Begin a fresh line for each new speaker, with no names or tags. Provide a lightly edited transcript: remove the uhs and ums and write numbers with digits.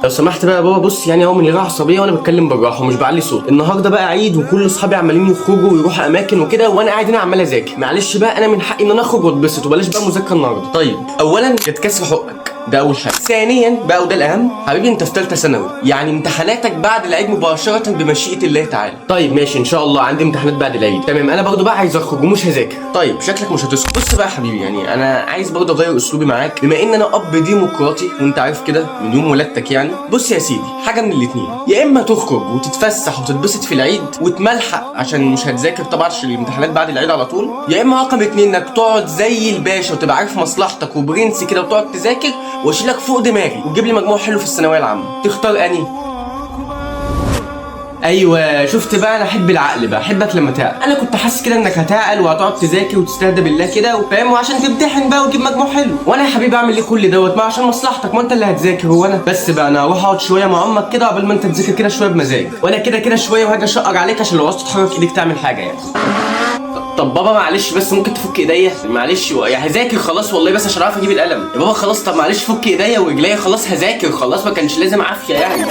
لو سمحت بقى يا بابا، بص يعني اهو من غير عصبيه وانا بتكلم بالراحه ومش بعلي صوت. النهارده بقى عيد وكل اصحابي عمالين يخرجوا ويروحوا اماكن وكده، وانا قاعد هنا عمال اذاكر. معلش بقى انا من حقي ان انا اخرج واتبسط، وبلاش بقى مذاكره النهارده. طيب اولا يتكسر حقك، ده اول حاجه. ثانيا بقى وده الاهم، حبيبي انت في ثالثه ثانوي، يعني امتحاناتك بعد العيد مباشره بمشيئه الله تعالى. طيب ماشي ان شاء الله، عندي امتحانات بعد العيد. تمام، انا برضو بقى عايز اخرج ومش هذاكر. طيب شكلك مش هتسكت. بص بقى يا حبيبي، يعني انا عايز برضو اغير اسلوبي معاك، بما ان انا اب ديمقراطي وانت عارف كده من يوم ولادتك. يعني بص يا سيدي، حاجه من الاثنين، يا اما تخرج وتتفسح وتتبسط في العيد وتملحق عشان مش هتذاكر طبعا عشان الامتحانات بعد العيد على طول، يا اما رقم اتنين انك تقعد زي الباشا وتبقى عارف مصلحتك وبرنس كده وتقعد تذاكر واشيلك فوق دماغي وتجيب لي مجموع حلو في الثانويه العامه. تختار اني؟ ايوه شفت بقى، انا احب العقل بقى، احبك لما تعقل. انا كنت حاسس كده انك هتعقل وهتقعد تذاكر وتستهدى بالله كده وفاهم، وعشان تمتحن بقى وتجيب مجموع حلو. وانا يا حبيبي اعمل ليه كل دوت؟ ما عشان مصلحتك، ما انت اللي هتذاكر. وانا بس بقى انا هروح اقعد شويه مع امك كده قبل ما انت تذاكر كده شويه بمزاج، وانا كده كده شويه وهاجي اشقر عليك عشان لو عاوز تتحرك ايديك تعمل حاجه يعني. طب بابا معلش بس ممكن تفك ايديا؟ معلش هذاكر خلاص والله، بس عشان اعرف اجيب القلم. يا بابا خلاص، طب معلش فك ايديا ورجليا خلاص، هذاكر خلاص، ما كانش لازم عافيه يعني.